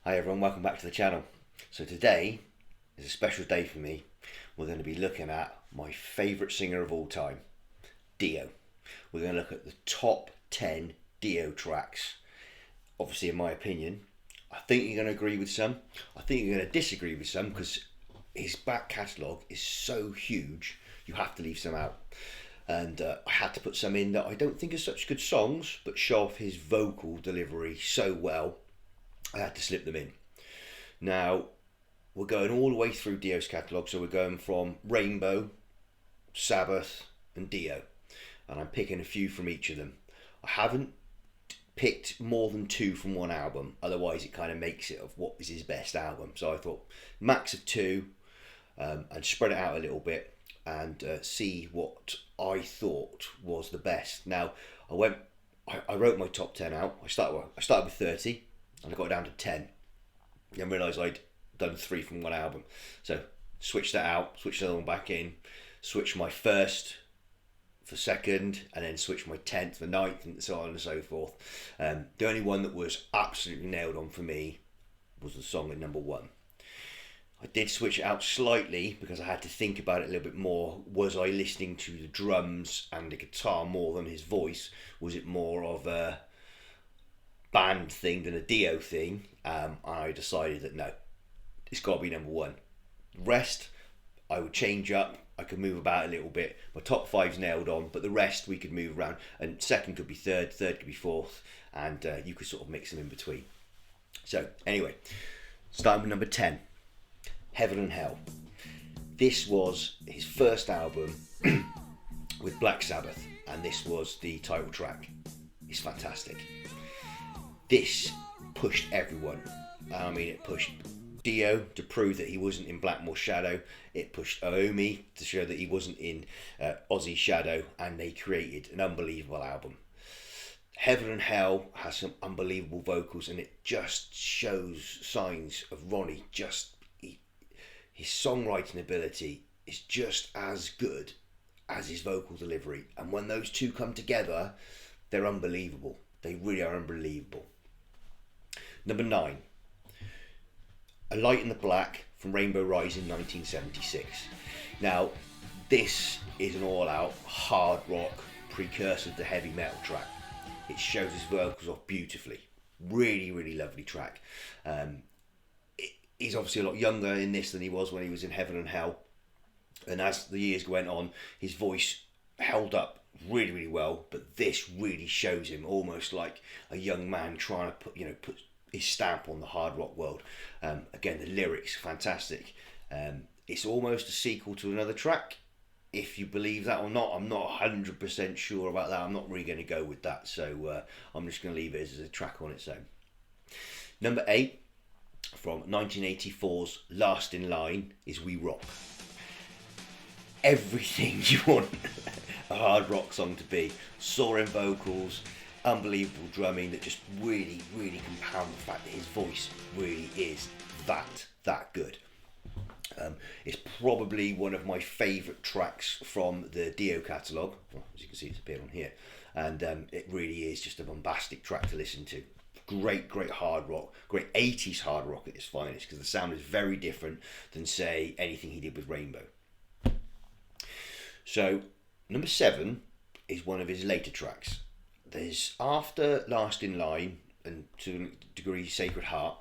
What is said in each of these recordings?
Hi everyone, welcome back to the channel. So today is a special day for me. We're going to be looking at my favourite singer of all time, Dio. We're going to look at the top 10 Dio tracks. Obviously, in my opinion, I think you're going to agree with some. I think you're going to disagree with some because his back catalogue is so huge, you have to leave some out. And I had to put some in that I don't think are such good songs, but show off his vocal delivery so well, I had to slip them in. Now, we're going all the way through Dio's catalogue, so we're going from Rainbow, Sabbath and Dio. And I'm picking a few from each of them. I haven't picked more than two from one album, otherwise it kind of makes it of what is his best album. So I thought max of two, and spread it out a little bit and see what I thought was the best. Now, I wrote my top 10 out. I started with 30 and I got down to 10. Then realised I'd done three from one album. So switched that out, switched the other one back in, switched my first for second, and then switched my 10th for ninth, and so on and so forth. The only one that was absolutely nailed on for me was the song at number one. I did switch it out slightly because I had to think about it a little bit more. Was I listening to the drums and the guitar more than his voice? Was it more of a band thing than a Dio thing? I decided that no, it's got to be number one. The rest I would change up. I could move about a little bit. My top five's nailed on, but the rest we could move around. And second could be third could be fourth, and you could sort of mix them in between. So anyway, starting with number 10, Heaven and Hell. This was his first album with Black Sabbath, and this was the title track. It's fantastic. This pushed everyone. I mean, it pushed Dio to prove that he wasn't in Blackmore's shadow. It pushed Ommited to show that he wasn't in Ozzy's shadow, and they created an unbelievable album. Heaven and Hell has some unbelievable vocals, and it just shows signs of Ronnie. His songwriting ability is just as good as his vocal delivery, and when those two come together, they're unbelievable. They really are unbelievable. Number 9, A Light in the Black from Rainbow Rising 1976. Now, this is an all-out hard rock precursor to heavy metal track. It shows his vocals off beautifully. Really, really lovely track. He's obviously a lot younger in this than he was when he was in Heaven and Hell. And as the years went on, his voice held up really, really well. But this really shows him almost like a young man trying to put his stamp on the hard rock world. Again, the lyrics are fantastic. It's almost a sequel to another track. If you believe that or not, I'm not 100% sure about that. I'm not really going to go with that. So I'm just going to leave it as a track on its own. Number 8, from 1984's Last in Line, is We Rock. Everything you want a hard rock song to be. Soaring vocals, unbelievable drumming that just really, really compound the fact that his voice really is that good. It's probably one of my favourite tracks from the Dio catalogue. Well, as you can see, it's appeared on here. And it really is just a bombastic track to listen to. Great hard rock, great 80s hard rock at its finest, because the sound is very different than, say, anything he did with Rainbow. So, number 7 is one of his later tracks. There's, after Last in Line and to a degree Sacred Heart,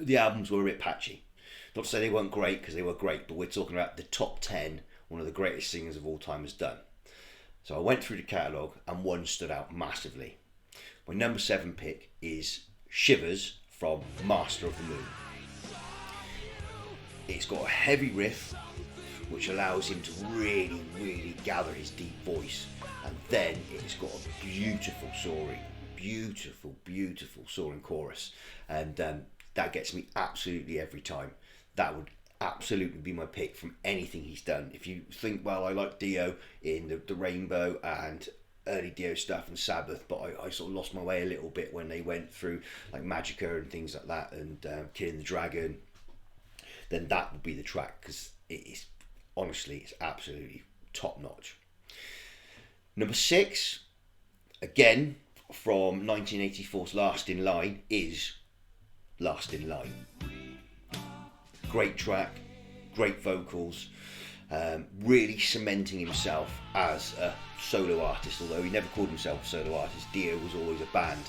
the albums were a bit patchy. Not to say they weren't great, because they were great, but we're talking about the top 10 one of the greatest singers of all time has done. So I went through the catalogue and one stood out massively. My number 7 pick is Shivers from Master of the Moon. It's got a heavy riff which allows him to really, really gather his deep voice, and then it's got a beautiful soaring chorus, and that gets me absolutely every time. That would absolutely be my pick from anything he's done. If you think, well, I like Dio in the Rainbow and early Dio stuff and Sabbath, but I sort of lost my way a little bit when they went through like Magica and things like that, and Killing the Dragon, then that would be the track, because it is, honestly, it's absolutely top notch. Number 6, again, from 1984's Last in Line is Last in Line. Great track, great vocals, really cementing himself as a solo artist, although he never called himself a solo artist. Dio was always a band,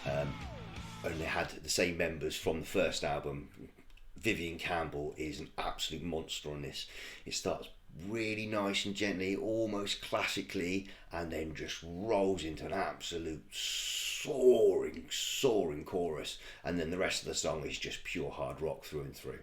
and they had the same members from the first album. Vivian Campbell is an absolute monster on this. It starts really nice and gently, almost classically, and then just rolls into an absolute soaring chorus, and then the rest of the song is just pure hard rock through and through.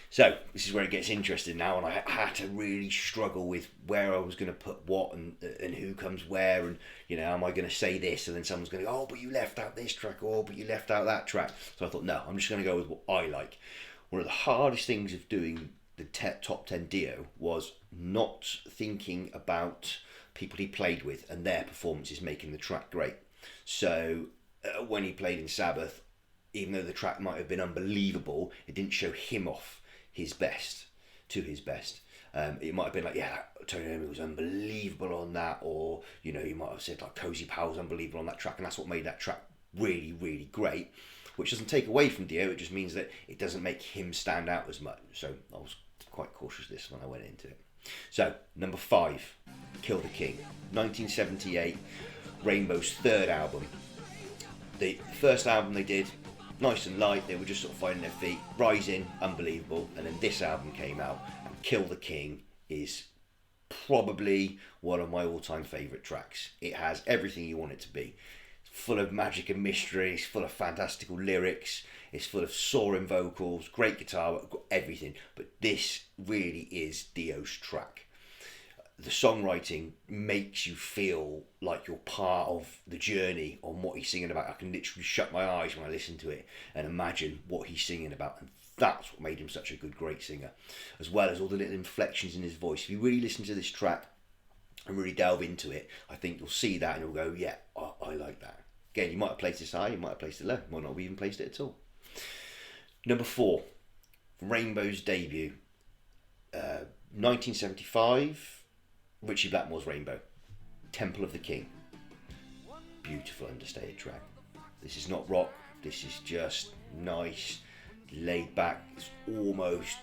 So this is where it gets interesting now, and I had to really struggle with where I was going to put what and who comes where, and am I going to say this and then someone's going to go, oh, but you left out this track, oh, but you left out that track. So I thought, no, I'm just going to go with what I like. One of the hardest things of doing the top 10 Dio was not thinking about people he played with and their performances making the track great. So when he played in Sabbath, even though the track might have been unbelievable, it didn't show him off his best. It might have been like, yeah, Tony Iommi was unbelievable on that, or you might have said like Cozy Powell was unbelievable on that track, and that's what made that track really great, which doesn't take away from Dio. It just means that it doesn't make him stand out as much. So I was quite cautious this when I went into it. So number 5, Kill the King, 1978, Rainbow's third album. The first album they did, nice and light, they were just sort of finding their feet. Rising, unbelievable, and then this album came out, and Kill the King is probably one of my all-time favourite tracks. It has everything you want it to be. It's full of magic and mystery, it's full of fantastical lyrics, it's full of soaring vocals, great guitar, everything. But this really is Dio's track. The songwriting makes you feel like you're part of the journey on what he's singing about. I can literally shut my eyes when I listen to it and imagine what he's singing about, and that's what made him such a great singer, as well as all the little inflections in his voice. If you really listen to this track and really delve into it, I think you'll see that and you'll go, yeah, I like that. Again, you might have placed this high, you might have placed it low, might not have even placed it at all. Number 4, from Rainbow's debut, 1975, Ritchie Blackmore's Rainbow, Temple of the King. Beautiful understated track. This is not rock, this is just nice, laid back. It's almost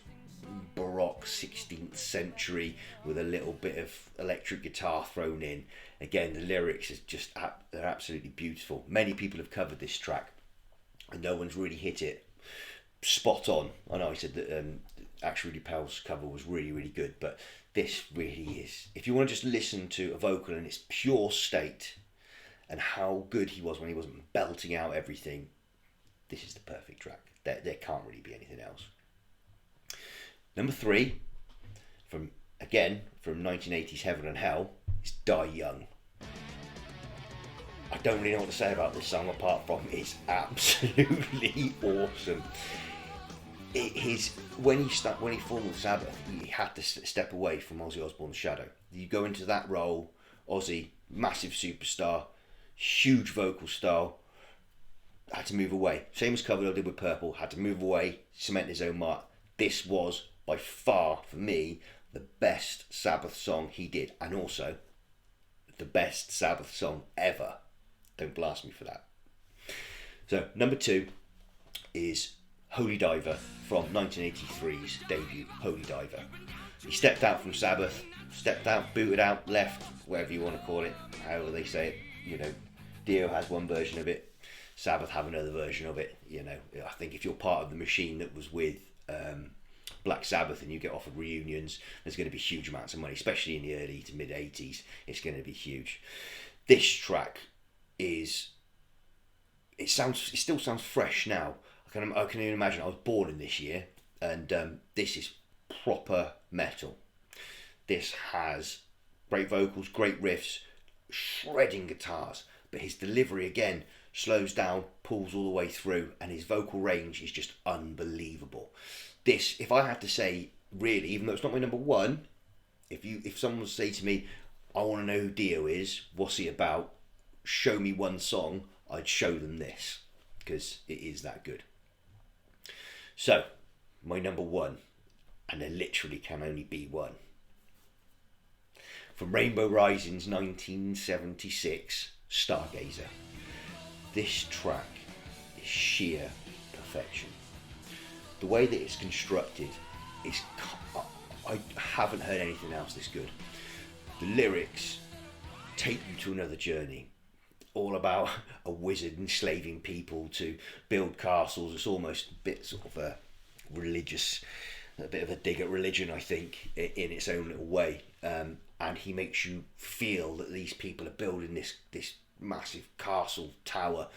Baroque 16th century with a little bit of electric guitar thrown in. Again, the lyrics is just, they're absolutely beautiful. Many people have covered this track and no one's really hit it spot on. I know I said that actually Pell's cover was really good, but this really is. If you want to just listen to a vocal in its pure state and how good he was when he wasn't belting out everything, this is the perfect track. There can't really be anything else. Number 3, from 1980's Heaven and Hell, is Die Young. I don't really know what to say about this song apart from it's absolutely awesome. When he formed with Sabbath, he had to step away from Ozzy Osbourne's shadow. You go into that role, Ozzy, massive superstar, huge vocal style, had to move away. Same as Coverdale did with Purple, had to move away, cement his own mark. This was by far, for me, the best Sabbath song he did, and also the best Sabbath song ever. Don't blast me for that. So number 2 is Holy Diver from 1983's debut, Holy Diver. He stepped out from Sabbath, booted out, left, whatever you want to call it, however they say it. Dio has one version of it, Sabbath have another version of it. I think if you're part of the machine that was with Black Sabbath and you get offered reunions, there's going to be huge amounts of money, especially in the early to mid 80s. It's going to be huge. This track it still sounds fresh now. I can even imagine I was born in this year, and this is proper metal. This has great vocals, great riffs, shredding guitars, but his delivery again slows down, pulls all the way through, and his vocal range is just unbelievable. This, if I had to say, really, even though it's not my number 1, if someone was to say to me, I want to know who Dio is, what's he about, show me one song, I'd show them this, because it is that good. So, my number 1, and there literally can only be one. From Rainbow Rising's 1976, Stargazer. This track is sheer perfection. The way that it's constructed is, I haven't heard anything else this good. The lyrics take you to another journey, all about a wizard enslaving people to build castles. It's almost a bit sort of a religious, a bit of a dig at religion, I think, in its own little way. And he makes you feel that these people are building this massive castle tower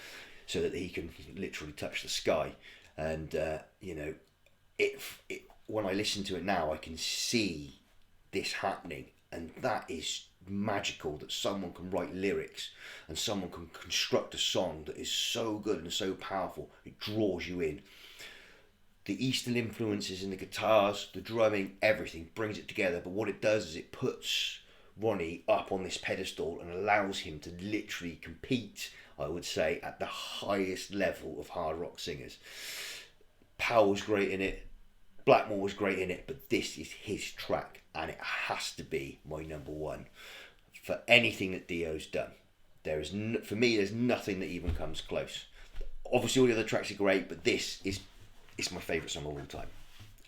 so that he can literally touch the sky. And you know, when I listen to it now, I can see this happening, and that is magical, that someone can write lyrics and someone can construct a song that is so good and so powerful it draws you in. The Eastern influences in the guitars, the drumming, everything brings it together, but what it does is it puts Ronnie up on this pedestal and allows him to literally compete, I would say, at the highest level of hard rock singers. Powell was great in it, Blackmore was great in it, but this is his track, and it has to be my number one for anything that Dio's done. There is for me, there's nothing that even comes close. Obviously, all the other tracks are great, but this is my favourite song of all time,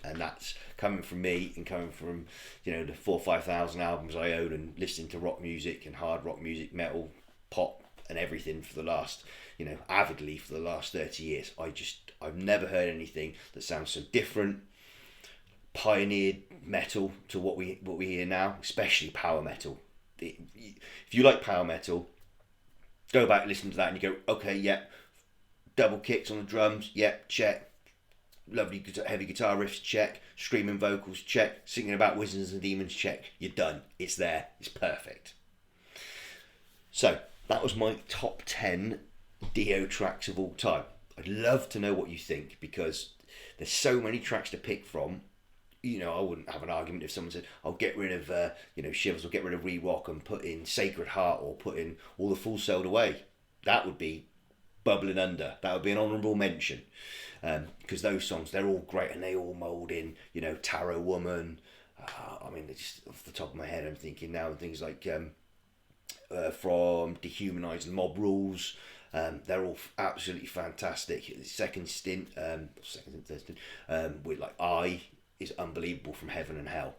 and that's coming from me and coming from, you know, the 4,000 or 5,000 albums I own and listening to rock music and hard rock music, metal, pop, and everything for the last, you know, avidly for the last 30 years. I've never heard anything that sounds so different. Pioneered metal to what we hear now, especially power metal. If you like power metal, go back and listen to that and you go, okay, yeah, double kicks on the drums, yeah, check. Lovely heavy guitar riffs, check. Screaming vocals, check. Singing about wizards and demons, check. You're done. It's there. It's perfect. So that was my top 10 Dio tracks of all time. I'd love to know what you think, because there's so many tracks to pick from. You know, I wouldn't have an argument if someone said, "I'll get rid of, Shivers, or get rid of Re-Rock and put in Sacred Heart, or put in All the Fools Sailed Away." That would be bubbling under. That would be an honourable mention, because those songs, they're all great and they all mould in, you know, Tarot Woman. I mean, just off the top of my head, I'm thinking now of things like from Dehumanized and Mob Rules. They're all absolutely fantastic. The second stint, with like I is unbelievable, from Heaven and Hell.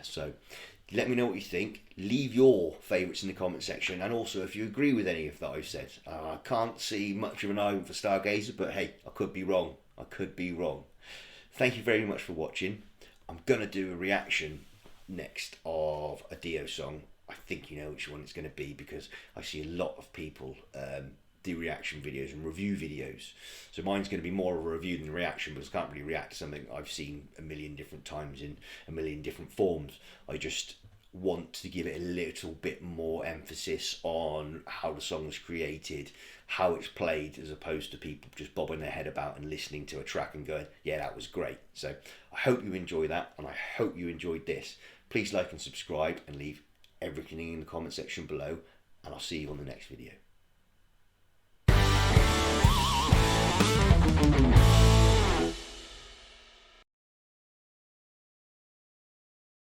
So let me know what you think. Leave your favourites in the comment section, and also if you agree with any of that I've said. I can't see much of an argument for Stargazer, but hey, I could be wrong. Thank you very much for watching. I'm going to do a reaction next of a Dio song. I think you know which one it's going to be, because I see a lot of people do reaction videos and review videos. So mine's going to be more of a review than a reaction, because I can't really react to something I've seen a million different times in a million different forms. I just want to give it a little bit more emphasis on how the song was created, how it's played, as opposed to people just bobbing their head about and listening to a track and going, yeah, that was great. So I hope you enjoy that, and I hope you enjoyed this. Please like and subscribe, and leave everything in the comment section below, and I'll see you on the next video.